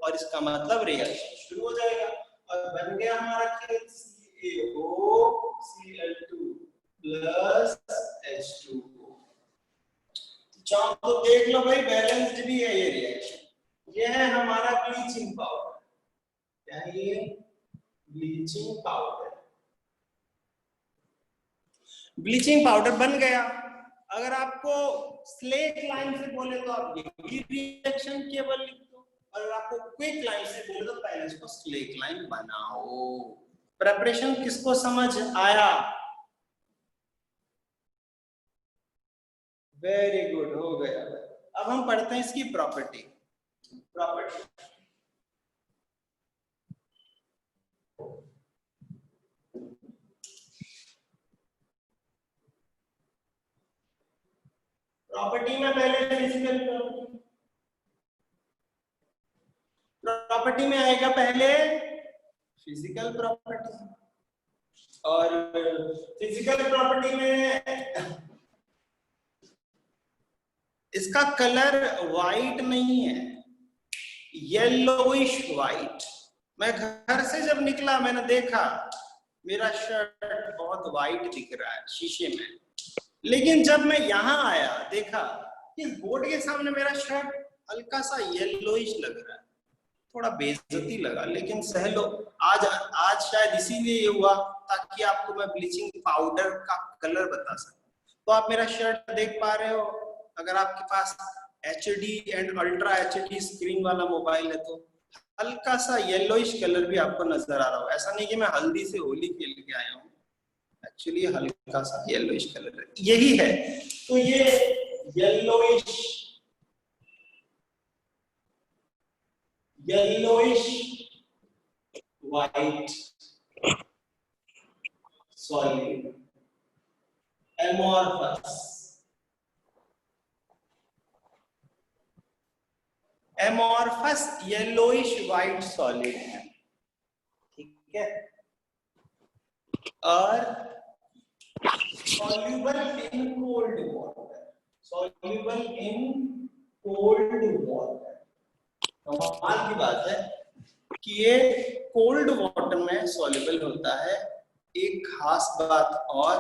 और इसका मतलब रिएक्शन शुरू हो जाएगा, और बन गया हमारा CaOCl2 प्लस H2O। चाहो तो देख लो भाई, बैलेंस्ड भी है ये रिएक्शन। ये है हमारा ब्लीचिंग पाउडर, क्या है ये? Bleaching powder. ब्लीचिंग पाउडर बन गया। अगर आपको स्लेक लाइम से बोले तो आप ये रिएक्शन केवल लिख दो, और आपको क्विक लाइम से बोले तो पहले इसको स्लेक लाइम बनाओ। प्रिपरेशन किसको समझ आया? वेरी गुड, हो गया। अब हम पढ़ते हैं इसकी प्रॉपर्टी। प्रॉपर्टी में पहले फिजिकल प्रॉपर्टी में आएगा पहले फिजिकल प्रॉपर्टी। और फिजिकल प्रॉपर्टी में इसका कलर वाइट नहीं है, येलोइश वाइट। मैं घर से जब निकला मैंने देखा मेरा शर्ट बहुत वाइट दिख रहा है शीशे में, लेकिन जब मैं यहाँ आया देखा इस बोर्ड के सामने मेरा शर्ट हल्का सा येलोइश लग रहा है, थोड़ा बेइज्जती लगा, लेकिन सह लो। आज शायद इसीलिए ये हुआ ताकि आपको मैं ब्लीचिंग पाउडर का कलर बता सकूं। तो आप मेरा शर्ट देख पा रहे हो, अगर आपके पास HD and ultra HD screen वाला मोबाइल है तो हल्का सा येलोइश कलर भी आपको नजर आ रहा हो। ऐसा नहीं कि मैं हल्दी से होली खेल के आया हूँ, एक्चुअली हल्का सा येलोइश कलर है, यही है। तो ये yellowish white solid amorphous yellowish white solid है, ठीक है। और soluble in cold water, कमाल की बात है कि ये कोल्ड वाटर में सॉल्युबल होता है। एक खास बात और,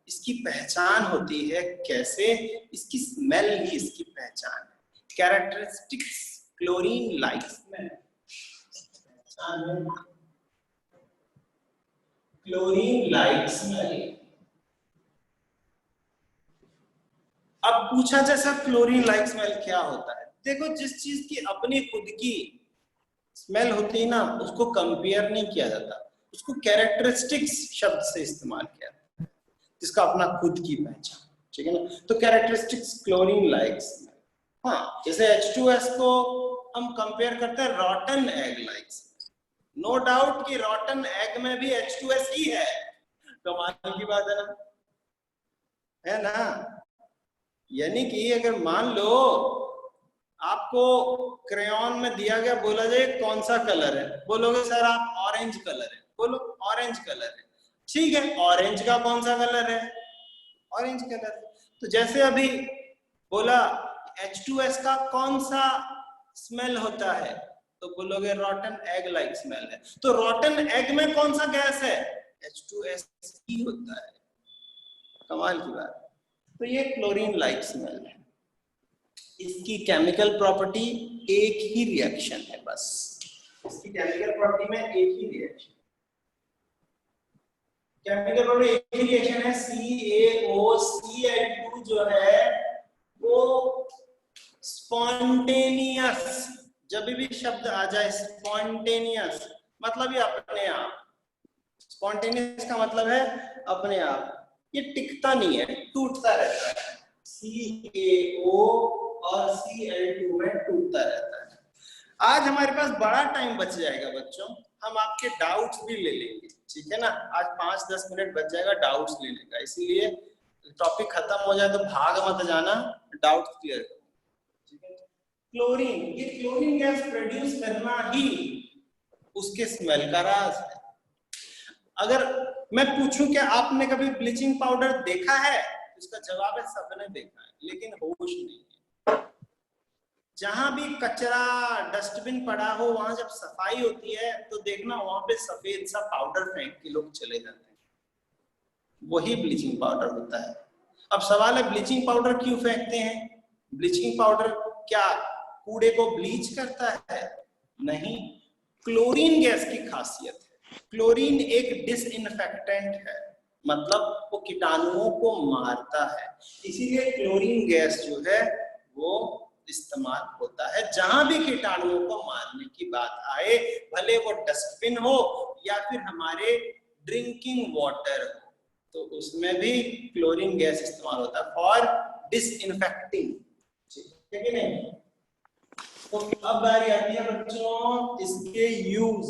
इसकी पहचान होती है कैसे, इसकी स्मेल ही इसकी पहचान है। Characteristics chlorine like smell, chlorine like smell. अब पूछा जैसा क्लोरीन लाइक स्मेल क्या होता है, देखो जिस चीज की अपनी खुद की स्मेल होती है ना उसको कंपेयर नहीं किया जाता, उसको कैरेक्टरिस्टिक्स शब्द से इस्तेमाल किया जाता है, जिसका अपना खुद की पहचान, ठीक है ना। तो कैरेक्टरिस्टिक्स क्लोरीन लाइक स्मेल। हाँ, जैसे H2S को हम कंपेयर करते हैं rotten egg like smell, no doubt कि रॉटन एग में भी H2S ही है, कमाल की बात है ना। यानी कि अगर मान लो आपको क्रेयॉन में दिया गया, बोला जाए कौन सा कलर है, बोलोगे सर आप ऑरेंज कलर है, बोलो ऑरेंज कलर है, ठीक है। ऑरेंज का कौन सा कलर है, ऑरेंज कलर। तो जैसे अभी बोला H2S का कौन सा स्मेल होता है, तो बोलोगे रॉटन एग लाइक स्मेल है। तो रॉटन एग में कौन सा गैस है, H2S ही होता है, कमाल की बात। तो ये क्लोरीन लाइक स्मेल है। इसकी केमिकल प्रॉपर्टी एक ही रिएक्शन है, बस इसकी केमिकल प्रॉपर्टी में एक ही रिएक्शन, केमिकल प्रॉपर्टी एक ही रिएक्शन है, CaOCl2 जो है वो स्पॉन्टेनियस, जब भी शब्द आ जाए स्पॉन्टेनियस मतलब ये अपने आप, स्पॉन्टेनियस का मतलब है अपने आप, ये टिकता नहीं है, टूटता रहता है। CaO और Cl2 में टूटता रहता है। आज हमारे पास बड़ा टाइम बच जाएगा बच्चों, हम आपके डाउट्स भी ले लेंगे, ठीक है ना। आज 5-10 मिनट बच जाएगा डाउट्स लेने का, इसीलिए टॉपिक खत्म हो जाए तो भाग मत जाना, डाउट्स क्लियर करो, ठीक है। क्लोरीन, ये क्लोरीन गैस प्रोड्यूस करना ही उसके स्मेल का राज है। अगर मैं पूछूं कि आपने कभी ब्लीचिंग पाउडर देखा है, इसका जवाब है सबने देखा है, लेकिन होश नहीं है। जहां भी कचरा डस्टबिन पड़ा हो वहां जब सफाई होती है तो देखना वहां पे सफेद सा पाउडर फेंक के लोग चले जाते हैं, वही ब्लीचिंग पाउडर होता है। अब सवाल है ब्लीचिंग पाउडर क्यों फेंकते हैं, ब्लीचिंग पाउडर क्या कूड़े को ब्लीच करता है, नहीं, क्लोरीन गैस की खासियत है। क्लोरीन एक डिसइंफेक्टेंट है, मतलब वो कीटाणुओं को मारता है, इसीलिए क्लोरीन गैस जो है वो इस्तेमाल होता है जहां भी कीटाणुओं को मारने की बात आए, भले वो डस्टबिन हो या फिर हमारे ड्रिंकिंग वाटर हो, तो उसमें भी क्लोरीन गैस इस्तेमाल होता है फॉर डिसइंफेक्टिंग, ठीक है कि नहीं। तो अब बारी आती है बच्चों इसके यूज।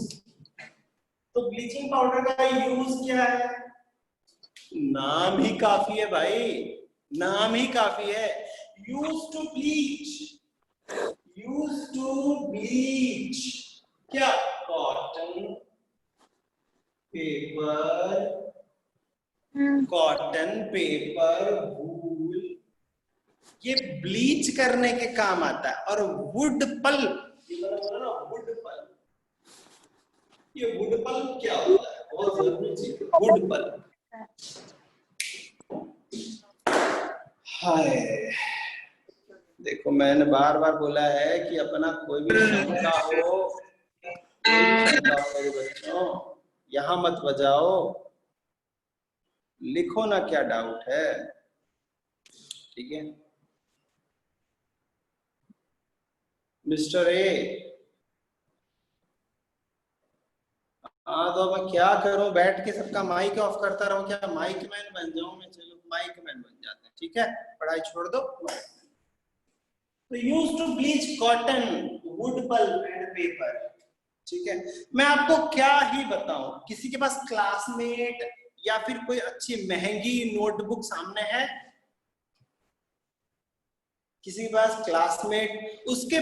तो ब्लीचिंग पाउडर का यूज क्या है, नाम ही काफी है भाई, नाम ही काफी है। Use to bleach, use to bleach क्या, cotton, paper, cotton, paper, wool, ये ब्लीच करने के काम आता है। और वुड पल्प, ये मैंने बोला ना वुड पल्प, ये वुड पल्प क्या होता है, बहुत जरूरी चीज है वुड पल्प। हाय, देखो मैंने बार बार बोला है कि अपना कोई भी शंका हो, मेरे बच्चों यहाँ मत बजाओ, लिखो ना क्या डाउट है, ठीक है। मिस्टर ए, हाँ तो मैं क्या करूं, बैठ के सबका माइक ऑफ करता रहूं क्या, माइक मैन बन जाऊं मैं, चलो माइक मैन बन जाते हैं, ठीक है, पढ़ाई छोड़ दो। तो use to bleach cotton, wood pulp and paper, ठीक है। मैं आपको क्या ही बताऊं, किसी के पास क्लासमेट या फिर कोई अच्छी महंगी नोटबुक सामने है, किसी के पास क्लासमेट, उसके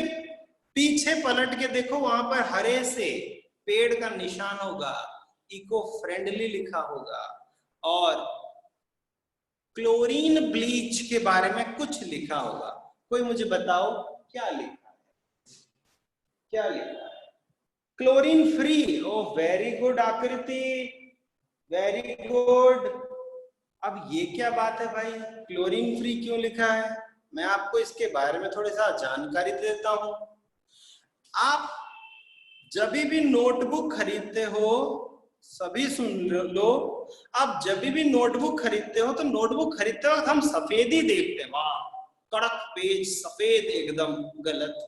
पीछे पलट के देखो, वहां पर हरे से पेड़ का निशान होगा, इको फ्रेंडली लिखा होगा, और क्लोरीन ब्लीच के बारे में कुछ लिखा होगा। कोई मुझे बताओ क्या लिखा है, क्या लिखा है? Chlorine free. Oh very good Akriti, very good. अब ये क्या बात है भाई, क्लोरीन फ्री क्यों लिखा है? मैं आपको इसके बारे में थोड़ी सा जानकारी देता हूं। आप जब भी नोटबुक खरीदते हो, सभी सुन लो, आप जब भी नोटबुक खरीदते हो तो नोटबुक खरीदते वक्त हम सफेद ही देखते हैं, वाह कड़क पेज सफेद, एकदम गलत।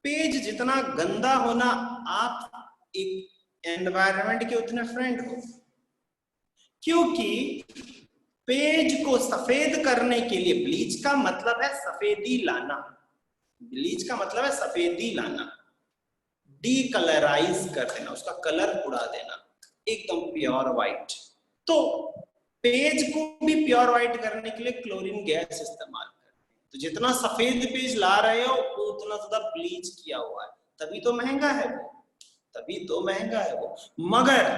पेज जितना गंदा होना, आप एक एनवायरनमेंट के उतने फ्रेंड हो, क्योंकि पेज को सफेद करने के लिए ब्लीच का मतलब है सफेदी लाना, ब्लीच का मतलब है सफेदी लाना, डीकलराइज कर देना, उसका कलर उड़ा देना, एकदम प्योर व्हाइट। तो पेज को भी प्योर व्हाइट करने के लिए क्लोरीन गैस इस्तेमाल करते हैं। तो जितना सफेद पेज ला रहे हो वो उतना ज्यादा ब्लीच किया हुआ है, तभी तो महंगा है वो, तभी तो महंगा है वो। मगर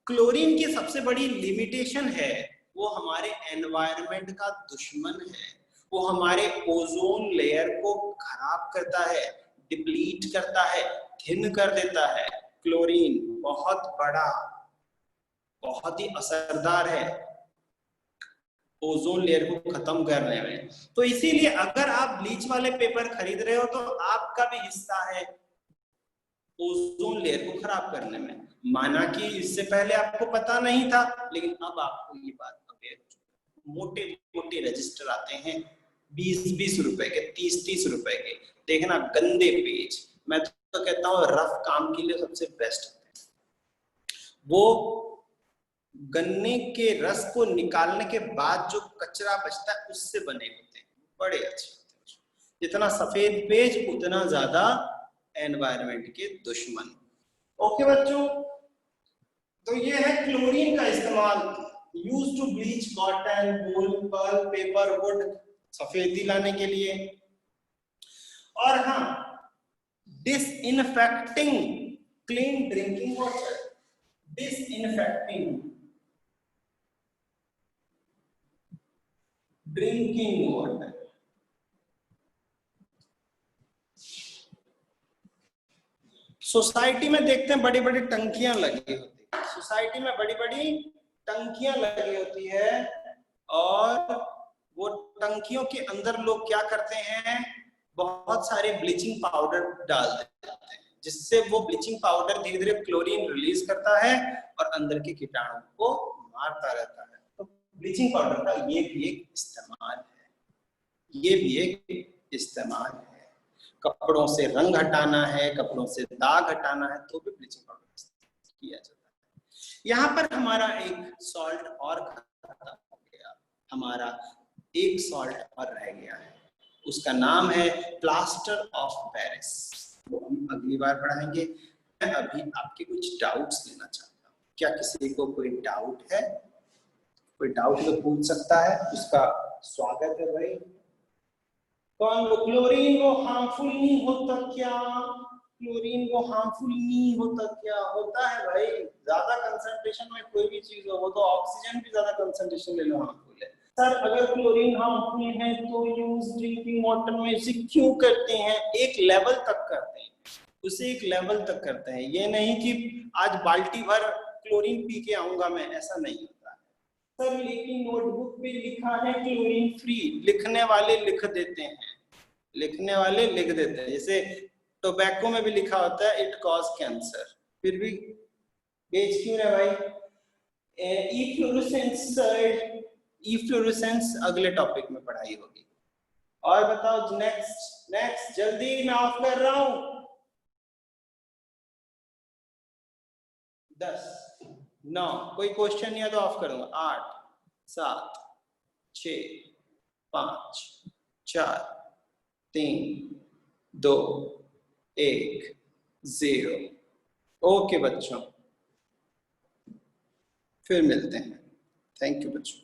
क्लोरीन की सबसे बड़ी लिमिटेशन है, वो हमारे एनवायरनमेंट का दुश्मन है, वो हमारे ओजोन लेयर को खराब करता है, डिप्लीट करता है, थिन कर देता है। क्लोरीन बहुत बड़ा, बहुत ही असरदार है ओजोन लेयर को खत्म करने में। तो इसीलिए अगर आप ब्लीच वाले पेपर खरीद रहे हो तो आपका भी हिस्सा है ओजोन लेयर को खराब करने में। माना कि इससे पहले आपको पता नहीं था, लेकिन अब आपको ये बात अवेयर हो चुकी। मोटे मोटे रजिस्टर आते हैं 20-20 रुपए के, 30-30 रुपए के, देखना गंदे पेज। मैं तो कहता हूँ रफ काम के लिए सबसे बेस्ट होते हैं। वो गन्ने के रस को निकालने के बाद जो कचरा बचता है उससे बने होते हैं, बड़े अच्छे होते हैं। जितना सफेद पेज उतना ज्यादा एनवायरनमेंट के दुश्मन। ओके बच्चों, तो ये है क्लोरीन का इस्तेमाल, use to bleach cotton, wool, pulp, paper, wood, सफेदी लाने के लिए। और हाँ, disinfecting clean drinking water, disinfecting drinking water. Society में देखते हैं बड़ी बड़ी टंकियां लगी होती है, सोसाइटी में बड़ी बड़ी टंकियां लगी होती है, और वो टंकियों के अंदर लोग क्या करते हैं, बहुत सारे ब्लीचिंग पाउडर डाल देते हैं, जिससे वो ब्लीचिंग पाउडर धीरे धीरे क्लोरीन रिलीज करता है और अंदर के कीटाणु को मारता रहता है। तो ब्लीचिंग पाउडर का ये भी एक इस्तेमाल है, ये भी एक इस्तेमाल है। कपड़ों से रंग हटाना है, कपड़ों से दाग हटाना है, तो भी ब्लीचिंग पाउडर किया जाता है। यहाँ पर हमारा एक सॉल्ट और खत्म हो गया, हमारा एक सॉल्ट और रह गया है, उसका नाम है प्लास्टर ऑफ पेरिस। वो हम अगली बार पढ़ाएंगे। मैं अभी आपके कुछ डाउट्स लेना चाहता हूँ। क्या किसी को कोई डाउट है? कोई डाउट तो पूछ सकता है, उसका स्वागत है भाई। कौन? क्लोरीन को हार्मफुल नहीं होता क्या? क्लोरीन वो हार्मफुल नहीं होता, क्या होता है भाई? ज्यादा कंसंट्रेशन में कोई भी चीज हो, वो तो ऑक्सीजन भी ज्यादा कंसंट्रेशन ले लो हार्मफुल है। सर अगर क्लोरीन हार्मफुल है तो यूज ड्रिंकिंग वाटर में इसे क्यों करते हैं? एक लेवल तक करते हैं, उसे एक लेवल तक करते हैं, ये नहीं कि आज बाल्टी भर क्लोरीन पी के आऊंगा मैं, ऐसा नहीं होता है। सर लेकिन नोटबुक पे लिखा है क्लोरीन फ्री, लिखने वाले लिख देते हैं, लिखने वाले लिख देते हैं। जैसे टोबैको में भी लिखा होता है इट कॉज कैंसर, फिर भी बेच क्यों रहे भाई? इफ्लोरेसेंस सर, इफ्लोरेसेंस अगले टॉपिक में पढ़ाई होगी। और बताओ नेक्स्ट, नेक्स्ट जल्दी, मैं ऑफ कर रहा हूं। 10 9, कोई क्वेश्चन नहीं है तो ऑफ करूंगा। 8 7 6 5 4 3 2 1 0। ओके बच्चों, फिर मिलते हैं। थैंक यू बच्चों।